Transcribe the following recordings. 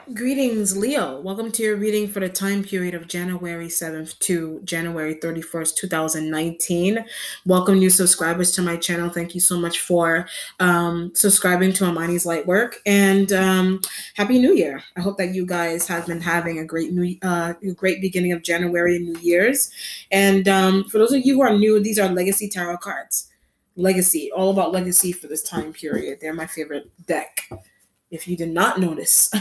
Greetings, Leo. Welcome to your reading for the time period of January 7th to January 31st, 2019. Welcome, new subscribers to my channel. Thank you so much for subscribing to Amani's Light Work. And Happy New Year. I hope that you guys have been having a great beginning of January and New Year's. And For those of you who are new, these are Legacy Tarot cards. Legacy, all about legacy for this time period. They're my favorite deck, if you did not notice.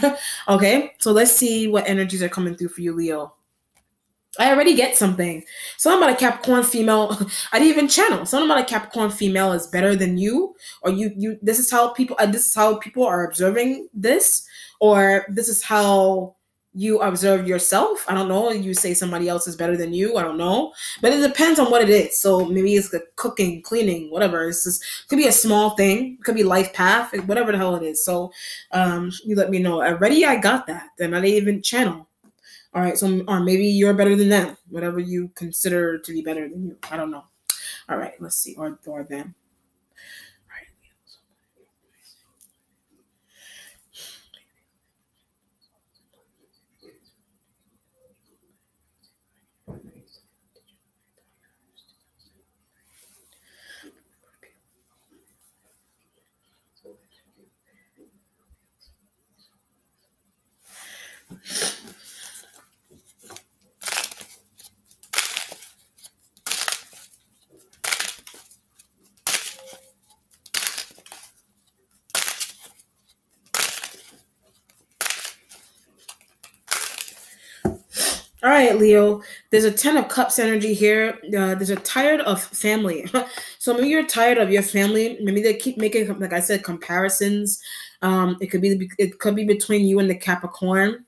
Okay, so let's see what energies are coming through for you, Leo. I already get something. Something about a Capricorn female. I didn't even channel. Something about a Capricorn female is better than you, or you. This is how people. This is how people are observing this, or this is how you observe yourself. I don't know. You say somebody else is better than you. I don't know, but it depends on what it is. So maybe it's the cooking, cleaning, whatever. It's just could be a small thing. It could be life path, whatever the hell it is. So you let me know. Already, I got that. Then I didn't even channel. All right, so or maybe you're better than them, whatever you consider to be better than you. I don't know. All right, let's see, or them. All right. All right, Leo. There's a 10 of Cups energy here. There's a tired of family. So maybe you're tired of your family. Maybe they keep making, like I said, comparisons. It could be between you and the Capricorn.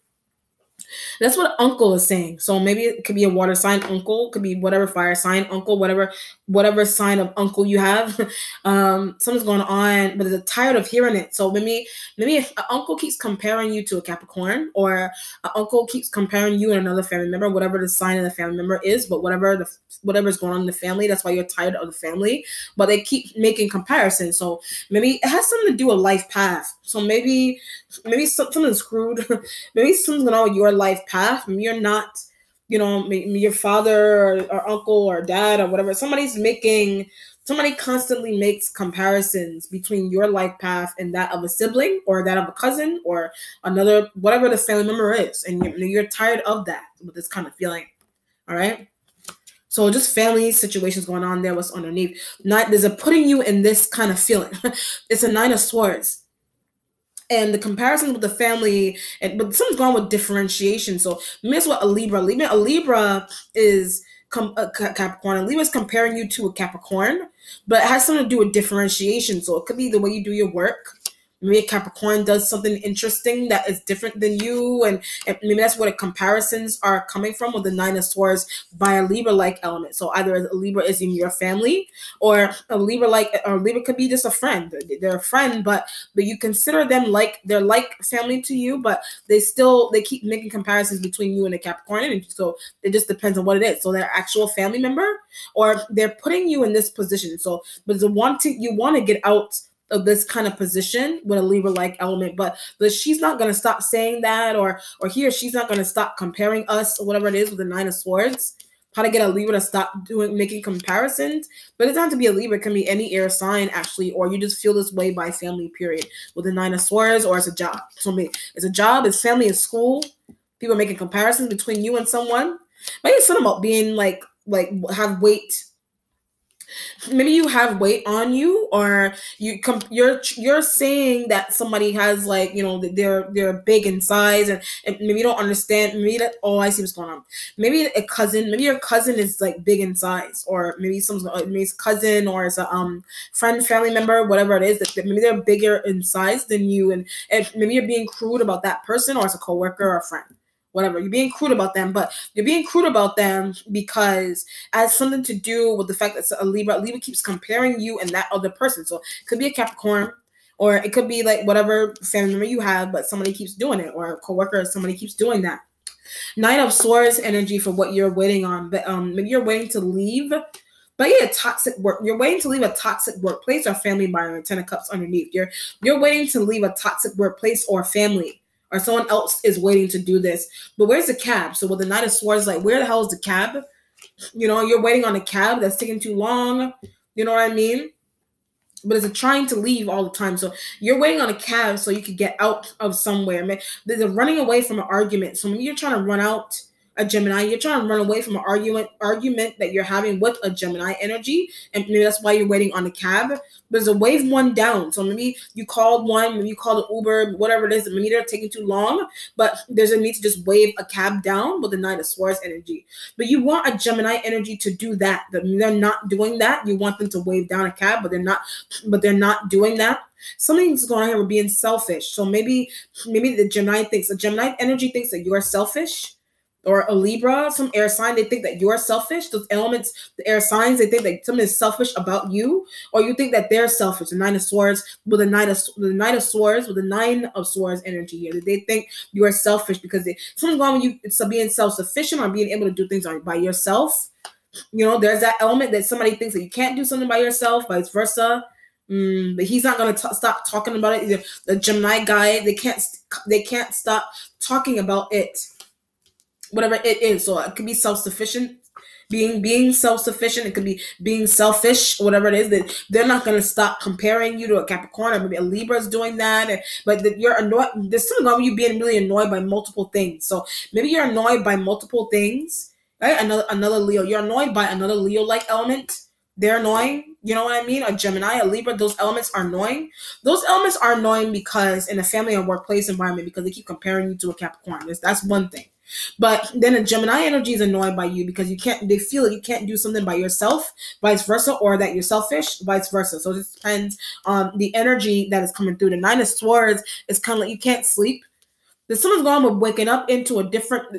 That's what uncle is saying. So maybe it could be a water sign uncle, could be whatever fire sign uncle, whatever sign of uncle you have. Something's going on, but they're tired of hearing it. So maybe if an uncle keeps comparing you to a Capricorn, or an uncle keeps comparing you and another family member, whatever the sign of the family member is, but whatever's going on in the family, that's why you're tired of the family. But they keep making comparisons. So maybe it has something to do with life path. So maybe something's screwed. Maybe something's going on with your life path. Maybe you're not, maybe your father or uncle or dad or whatever. Somebody constantly makes comparisons between your life path and that of a sibling or that of a cousin or another, whatever the family member is. And you're tired of that, with this kind of feeling. All right. So just family situations going on there. What's underneath? There's a putting you in this kind of feeling. It's a 9 of Swords. And the comparisons with the family, but something's going on with differentiation. So maybe that's what a Libra is Capricorn. A Libra is comparing you to a Capricorn, but it has something to do with differentiation. So it could be the way you do your work. Maybe a Capricorn does something interesting that is different than you, and maybe that's where the comparisons are coming from with the 9 of Swords by a Libra-like element. So either a Libra is in your family, or a Libra could be just a friend. They're a friend, but you consider them like they're like family to you, but they keep making comparisons between you and the Capricorn energy. So it just depends on what it is. So they're actual family member, or they're putting you in this position. So, but you want to get out of this kind of position with a Libra-like element, but she's not going to stop saying that, or she's not going to stop comparing us, or whatever it is, with the 9 of Swords. How to get a Libra to stop making comparisons. But it doesn't have to be a Libra. It can be any air sign, actually, or you just feel this way by family, period, with the 9 of Swords, or it's a job. So it's a job, it's family, it's school. People are making comparisons between you and someone. Maybe it's something about being like have weight. Maybe you have weight on you, or you're saying that somebody has, like, they're big in size, and maybe you don't understand. Maybe that, oh, I see what's going on. Maybe your cousin is like big in size, or maybe it's cousin, or it's a friend, family member, whatever it is, that maybe they're bigger in size than you, and maybe you're being crude about that person, or it's a coworker or a friend. Whatever, you're being crude about them, but you're being crude about them because it has something to do with the fact that a Libra keeps comparing you and that other person. So it could be a Capricorn, or it could be like whatever family member you have, but somebody keeps doing it, or a coworker, or somebody keeps doing that. 9 of Swords energy for what you're waiting on, but maybe you're waiting to leave. But yeah, toxic work. You're waiting to leave a toxic workplace or family environment. 10 of Cups underneath. You're waiting to leave a toxic workplace or family or someone else is waiting to do this. But where's the cab? So with the Knight of Swords, like where the hell is the cab? You're waiting on a cab that's taking too long. You know what I mean? But it's a trying to leave all the time. So you're waiting on a cab so you could get out of somewhere. There's a running away from an argument. So maybe you're trying to run out a Gemini. You're trying to run away from an argument that you're having with a Gemini energy, and maybe that's why you're waiting on a cab. There's a wave one down. So maybe you called one, maybe you called an Uber, whatever it is. Maybe they're taking too long, but there's a need to just wave a cab down with the Knight of Swords energy. But you want a Gemini energy to do that. They're not doing that. You want them to wave down a cab, but they're not doing that. Something's going on here with being selfish. So maybe the Gemini energy thinks that you're selfish. Or a Libra, some air sign, they think that you're selfish. Those elements, the air signs, they think that something is selfish about you, or you think that they're selfish. The Nine of Swords with the Nine of Swords energy here. They think you are selfish because something's wrong with you. It's being self-sufficient or being able to do things by yourself. There's that element that somebody thinks that you can't do something by yourself, vice versa. But he's not going to stop talking about it. The Gemini guy, they can't stop talking about it. Whatever it is. So it could be self-sufficient, being self-sufficient. It could be being selfish, whatever it is. That they're not going to stop comparing you to a Capricorn, or maybe a Libra is doing that. But that you're annoyed. There's something about you being really annoyed by multiple things. So maybe you're annoyed by multiple things, right? Another Leo. You're annoyed by another Leo-like element. They're annoying. You know what I mean? A Gemini, a Libra, those elements are annoying. Those elements are annoying because in a family or workplace environment, because they keep comparing you to a Capricorn. That's one thing. But then a Gemini energy is annoyed by you because they feel that you can't do something by yourself, vice versa, or that you're selfish, vice versa. So it just depends on the energy that is coming through. The Nine of Swords is kind of like you can't sleep. There's something's going on with waking up into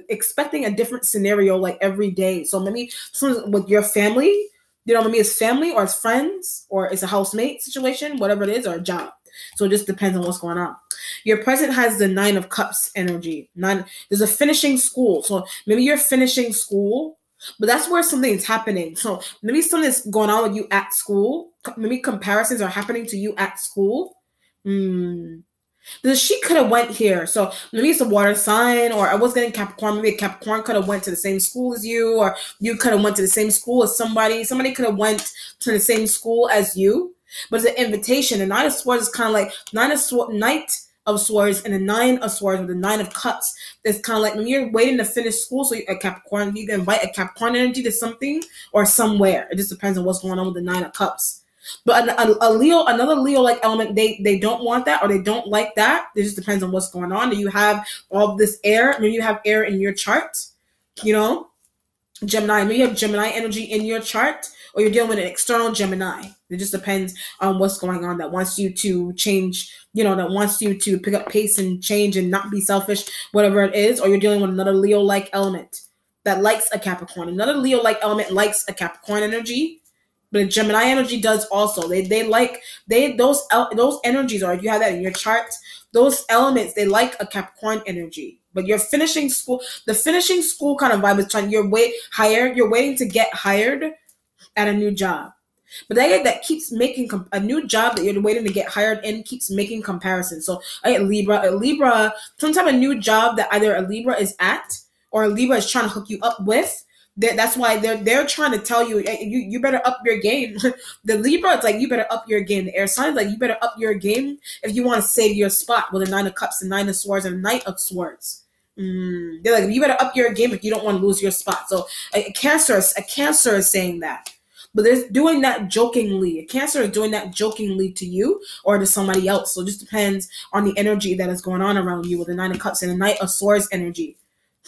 expecting a different scenario like every day. So maybe something with your family, maybe it's family or it's friends or it's a housemate situation, whatever it is, or a job. So it just depends on what's going on. Your present has the Nine of Cups energy. There's a finishing school. So maybe you're finishing school, but that's where something is happening. So maybe something's going on with you at school. Maybe comparisons are happening to you at school. She could have went here. So maybe it's a water sign, or I was getting Capricorn. Maybe a Capricorn could have went to the same school as you, or you could have went to the same school as somebody. Somebody could have went to the same school as you. But it's an invitation. The Knight of Swords is kind of like Knight of Swords and the Nine of Swords with the Nine of Cups. It's kind of like when you're waiting to finish school, so a Capricorn, you can invite a Capricorn energy to something or somewhere. It just depends on what's going on with the Nine of Cups. But another Leo-like element, they don't want that or they don't like that. It just depends on what's going on. Do you have all this air? Maybe you have air in your chart, Gemini. Maybe you have Gemini energy in your chart, or you're dealing with an external Gemini. It just depends on what's going on that wants you to change, that wants you to pick up pace and change and not be selfish, whatever it is. Or you're dealing with another Leo-like element that likes a Capricorn. Another Leo-like element likes a Capricorn energy, but a Gemini energy does also. Those energies, or if you have that in your chart, those elements, they like a Capricorn energy. But you're finishing school. The finishing school kind of vibe is you're waiting to get hired at a new job. But that keeps making a new job that you're waiting to get hired in keeps making comparisons. So a Libra, some type of new job that either a Libra is at or a Libra is trying to hook you up with. That's why they're trying to tell you, you better up your game. The Libra, it's like, you better up your game. The air sign is like, you better up your game if you want to save your spot with the Nine of Cups, the Nine of Swords, and the Knight of Swords. They're like, you better up your game if you don't want to lose your spot. So a Cancer is saying that. But they're doing that jokingly. A Cancer is doing that jokingly to you or to somebody else. So it just depends on the energy that is going on around you with the Nine of Cups and the Knight of Swords energy.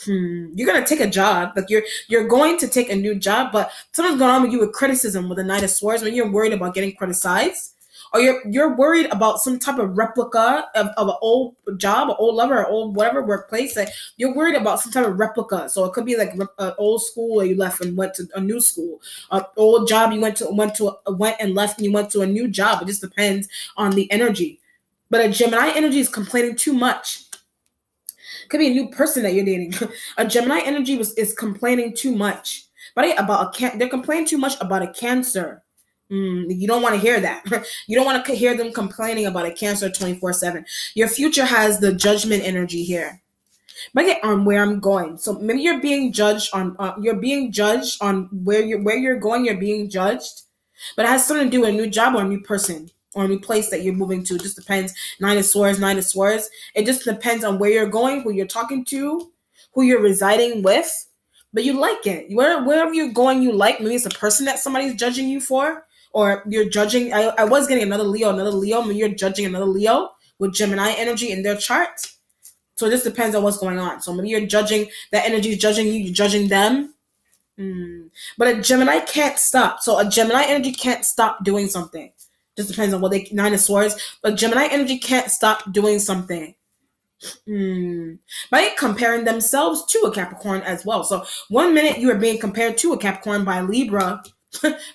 You're gonna take a job, like you're going to take a new job, but something's going on with you with criticism with the Knight of Swords. When you're worried about getting criticized, or you're worried about some type of replica of an old job, or old lover, or old whatever workplace. That you're worried about some type of replica. So it could be like an old school where you left and went to a new school, an old job you went and left and you went to a new job. It just depends on the energy. But a Gemini energy is complaining too much. Could be a new person that you're dating. A Gemini energy is complaining too much. But they're complaining too much about a Cancer. You don't want to hear that. You don't want to hear them complaining about a Cancer 24/7. Your future has the judgment energy here. But get on where I'm going. So maybe you're being judged on where you're going. You're being judged, but it has something to do with a new job or a new person or a new place that you're moving to. It just depends. Nine of Swords, Nine of Swords. It just depends on where you're going, who you're talking to, who you're residing with. But you like it. Wherever you're going, you like. Maybe it's a person that somebody's judging you for, or you're judging. I was getting another Leo. Maybe you're judging another Leo with Gemini energy in their chart. So it just depends on what's going on. So maybe you're judging, that energy is judging you, you're judging them. But a Gemini can't stop. So a Gemini energy can't stop doing something. Just depends on what they, Nine of Swords. But Gemini energy can't stop doing something. By comparing themselves to a Capricorn as well. So 1 minute you are being compared to a Capricorn by Libra,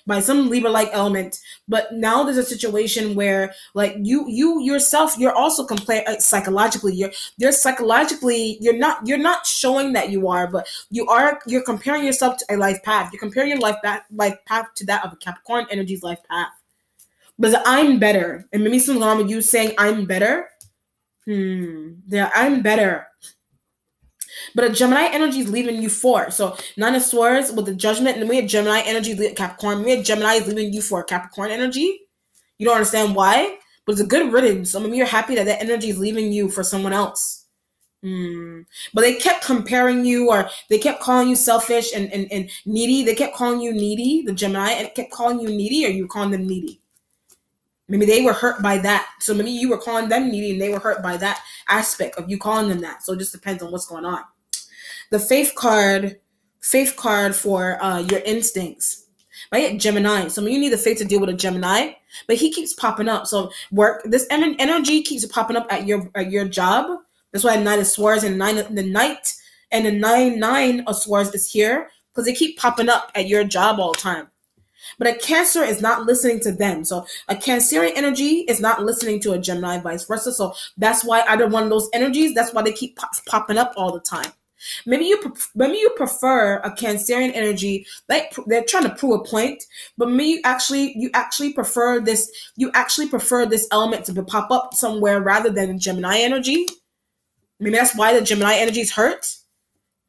by some Libra-like element, but now there's a situation where, like, you yourself, you're also compared psychologically. You're psychologically, you're not showing that you are, but you're comparing yourself to a life path. You're comparing your life path to that of a Capricorn energy's life path. But I'm better, and maybe something wrong with you saying I'm better. Yeah, I'm better. But a Gemini energy is leaving you for. So Nine of Swords with the Judgment, and we had Gemini energy, Capricorn. We had Gemini is leaving you for Capricorn energy. You don't understand why, but it's a good riddance. So maybe you're happy that that energy is leaving you for someone else. But they kept comparing you, or they kept calling you selfish and needy. They kept calling you needy, the Gemini, and it kept calling you needy, or you were calling them needy. Maybe they were hurt by that. So maybe you were calling them needy and they were hurt by that aspect of you calling them that. So it just depends on what's going on. The faith card for your instincts. Right? Gemini. So you need the faith to deal with a Gemini, but he keeps popping up. So this energy keeps popping up at your job. That's why Nine of Swords and the Knight and the nine of Swords is here, because they keep popping up at your job all the time. But a Cancer is not listening to them. So a Cancerian energy is not listening to a Gemini, vice versa. So that's why either one of those energies, that's why they keep popping up all the time. Maybe you prefer a Cancerian energy, like they're trying to prove a point, but maybe you actually prefer this element to pop up somewhere rather than Gemini energy. Maybe that's why the Gemini energy is hurt.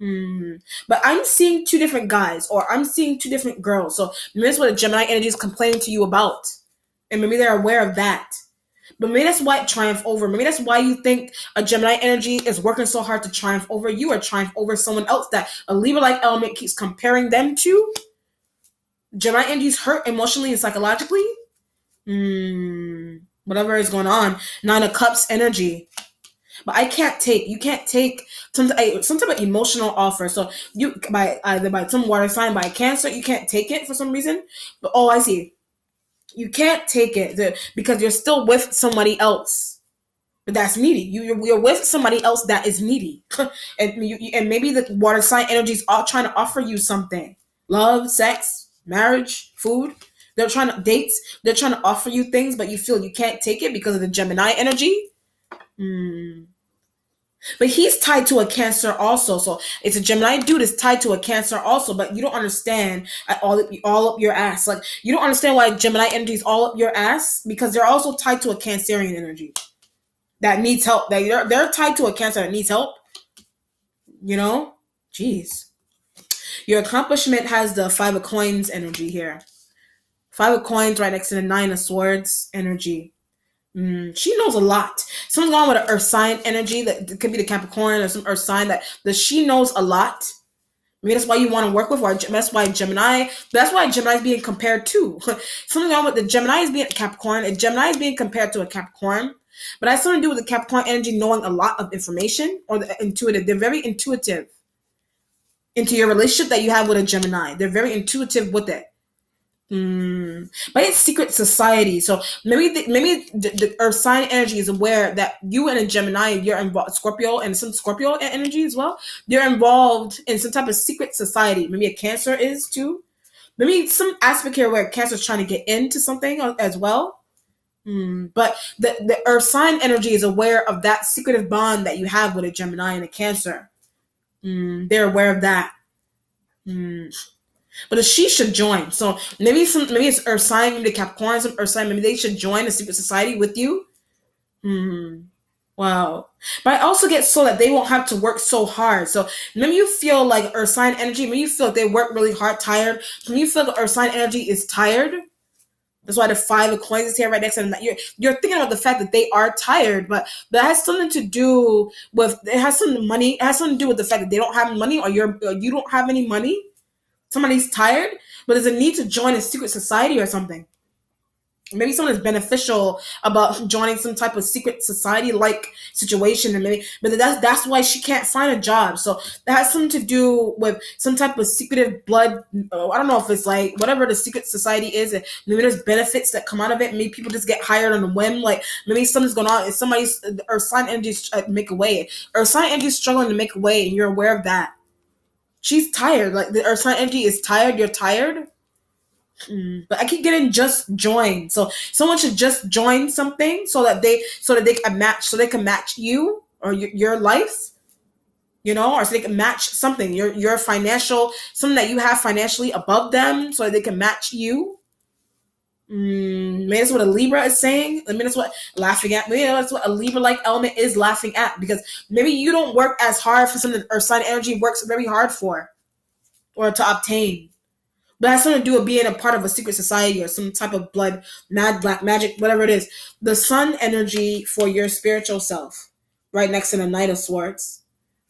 But I'm seeing two different guys, or I'm seeing two different girls. So maybe that's what a Gemini energy is complaining to you about. And maybe they're aware of that. But maybe that's why it triumphed over. Maybe that's why you think a Gemini energy is working so hard to triumph over you, or triumph over someone else that a Libra-like element keeps comparing them to. Gemini energy is hurt emotionally and psychologically. Whatever is going on. Nine of Cups energy. But you can't take some type of emotional offer. So you either by some water sign, by Cancer, you can't take it for some reason. But I see. You can't take it because you're still with somebody else, but that's needy. You're with somebody else that is needy, and maybe the water sign energies are trying to offer you something: love, sex, marriage, food. They're trying to dates. They're trying to offer you things, but you feel you can't take it because of the Gemini energy. But he's tied to a Cancer also. So it's a Gemini dude is tied to a Cancer also, but you don't understand all up your ass. Like, you don't understand why Gemini energy is all up your ass, because they're also tied to a Cancerian energy that needs help. They're tied to a Cancer that needs help. You know? Jeez. Your accomplishment has the Five of Coins energy here. Five of Coins right next to the Nine of Swords energy. She knows a lot. Something's wrong with an earth sign energy. That could be the Capricorn or some earth sign that she knows a lot. Maybe that's why you want to work with her. That's why Gemini is being compared to. Something wrong with the Gemini is being a Capricorn, and Gemini is being compared to a Capricorn. But it has something to do with the Capricorn energy knowing a lot of information, or the intuitive. They're very intuitive into your relationship that you have with a Gemini. They're very intuitive with it. But it's secret society. So maybe the earth sign energy is aware that you and a Gemini, you're involved, Scorpio, and some Scorpio energy as well. They're involved in some type of secret society. Maybe a Cancer is too. Maybe some aspect here where Cancer is trying to get into something as well. But the earth sign energy is aware of that secretive bond that you have with a Gemini and a Cancer. They're aware of that. But she should join. So maybe it's Earth sign, maybe the Capricorn, some Earth sign, maybe they should join the secret society with you. Hmm. Wow. But I also get so that they won't have to work so hard. So maybe you feel like Earth sign energy, maybe you feel like they work really hard, tired. When you feel like Earth sign energy is tired, that's why the five of coins is here right next to them. You're thinking about the fact that they are tired, but that has something to do with it has some money. It has something to do with the fact that they don't have money, or you don't have any money. Somebody's tired, but there's a need to join a secret society or something. Maybe someone is beneficial about joining some type of secret society like situation, and maybe, but that's why she can't find a job. So that has something to do with some type of secretive blood. I don't know if it's like whatever the secret society is. And maybe there's benefits that come out of it. Maybe people just get hired on a whim. Like maybe something's going on. If somebody's Earth sign energy make a way, Earth sign energy is struggling to make a way, and you're aware of that. She's tired. Like the Earth sign energy is tired. You're tired. But I keep getting just join. So someone should just join something so that they can match you or your life, or so they can match something. Your financial something that you have financially above them, so that they can match you. Maybe that's what a Libra is saying. I mean, that's what laughing at. Maybe that's what a Libra-like element is laughing at, because maybe you don't work as hard for something Earth sign energy works very hard for or to obtain. But it has something to do with being a part of a secret society or some type of blood, mad, black magic, whatever it is. The sun energy for your spiritual self, right next to the Knight of Swords.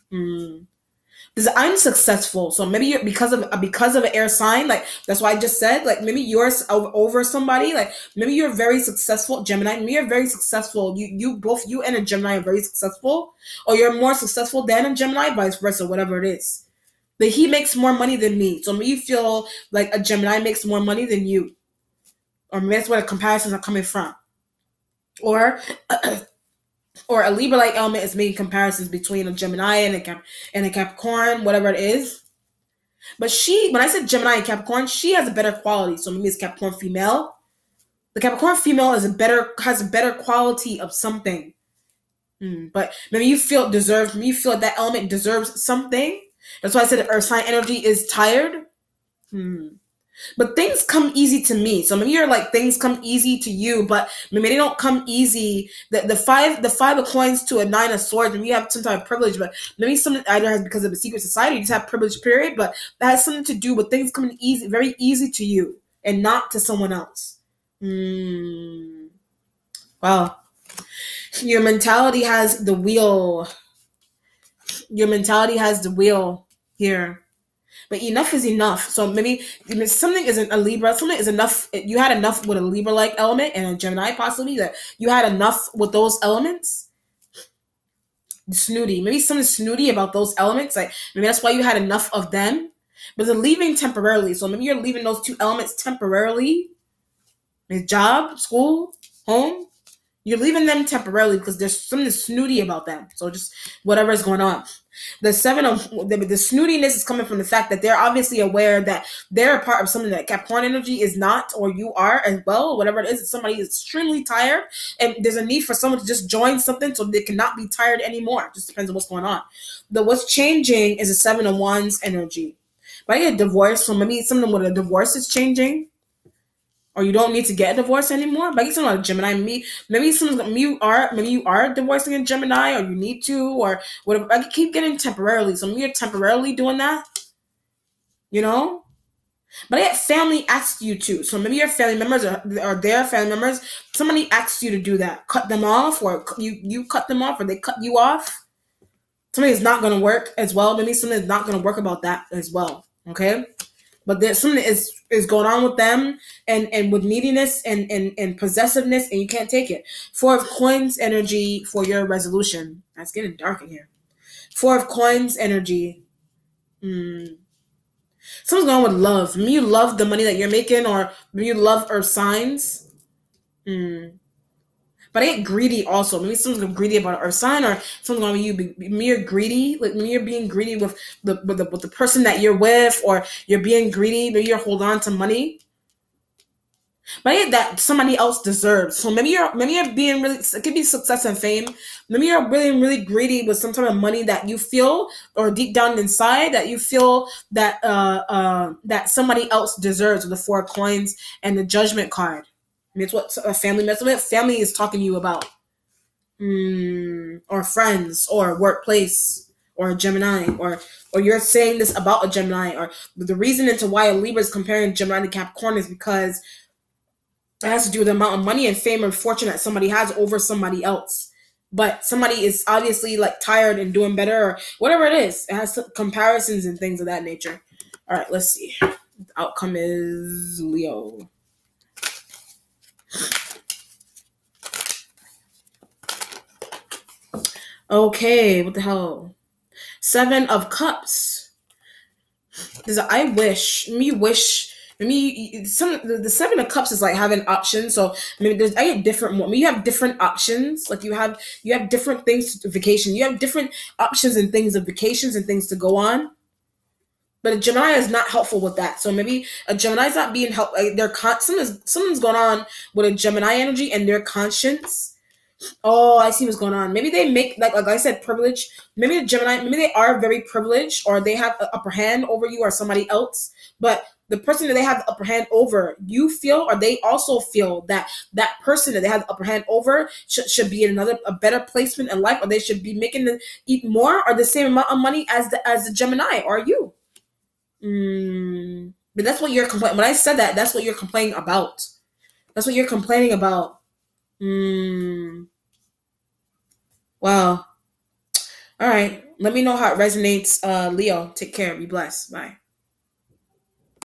Because I'm successful, so maybe you're because of an air sign, like that's why I just said, like maybe you're over somebody, like maybe you're very successful, Gemini. Maybe you're very successful. You and a Gemini are very successful, or you're more successful than a Gemini, vice versa, whatever it is. But he makes more money than me. So maybe you feel like a Gemini makes more money than you. Or maybe that's where the comparisons are coming from. Or a Libra-like element is making comparisons between a Gemini and a Capricorn, whatever it is. But when I said Gemini and Capricorn, she has a better quality. So maybe it's Capricorn female. The Capricorn female has a better quality of something. But maybe you feel that element deserves something. That's why I said the Earth sign energy is tired. But things come easy to me. So maybe you're like things come easy to you, but maybe they don't come easy. The five of coins to a Nine of Swords, maybe you have some type of privilege, but maybe something either has because of a secret society, you just have privilege, period. But that has something to do with things coming easy, very easy to you, and not to someone else. Wow. Your mentality has the wheel. Your mentality has the wheel here. But enough is enough. So maybe something isn't a Libra. Something is enough. You had enough with a Libra-like element and a Gemini possibly. That you had enough with those elements. Snooty. Maybe something snooty about those elements. Like maybe that's why you had enough of them. But they're leaving temporarily. So maybe you're leaving those two elements temporarily. Job, school, home. You're leaving them temporarily because there's something snooty about them. So just whatever is going on. The snootiness is coming from the fact that they're obviously aware that they're a part of something that Capricorn energy is not, or you are as well, whatever it is. Somebody is extremely tired, and there's a need for someone to just join something so they cannot be tired anymore. It just depends on what's going on. What's changing is a Seven of Wands energy. But I get a divorce, so maybe something with a divorce is changing. Or you don't need to get a divorce anymore. But I guess something like Gemini, maybe you are divorcing a Gemini, or you need to, or whatever. I keep getting temporarily. So maybe you're temporarily doing that. But yet family asks you to. So maybe your family members or their family members, somebody asks you to do that. Cut them off, or you cut them off, or they cut you off. Something is not going to work as well. Maybe something is not going to work about that as well. Okay? But there's something is going on with them and with neediness and possessiveness, and you can't take it. Four of Coins energy for your resolution. That's getting dark in here. Four of Coins energy. Something's going on with love. Maybe you love the money that you're making, or maybe you love Earth signs. But I get greedy also. Maybe someone's greedy about an Earth sign, or something on maybe you're greedy. Like maybe you're being greedy with the person that you're with, or you're being greedy. Maybe you're holding on to money. money that somebody else deserves. So maybe you're being really, it could be success and fame. Maybe you're really greedy with some type of money that you feel, or deep down inside that you feel that that somebody else deserves, with the 4 coins and the judgment card. I mean, it's what a family mess with. Family is talking to you about, or friends, or workplace, or a Gemini, or you're saying this about a Gemini, or the reason into why a Libra is comparing Gemini to Capricorn is because it has to do with the amount of money and fame or fortune that somebody has over somebody else. But somebody is obviously like tired and doing better, or whatever it is. It has some comparisons and things of that nature. All right, let's see. The outcome is Leo. Okay, what the hell? 7 of Cups. There's a I wish. Me wish. Maybe some the 7 of Cups is like having options. So maybe there's I get different. Maybe you have different options. Like you have different things to vacation. You have different options and things of vacations and things to go on. But a Gemini is not helpful with that. So maybe a Gemini's not being helped. Like something's going on with a Gemini energy and their conscience. Oh, I see what's going on. Maybe they make like I said, privilege. Maybe the Gemini, maybe they are very privileged, or they have an upper hand over you or somebody else. But the person that they have the upper hand over, you feel, or they also feel that that person that they have the upper hand over should be in a better placement in life, or they should be making the eat more or the same amount of money as the Gemini or you. But that's what you're complaining. When I said that, that's what you're complaining about. That's what you're complaining about. Mm. Wow. All right. Let me know how it resonates. Leo, take care. Be blessed. Bye.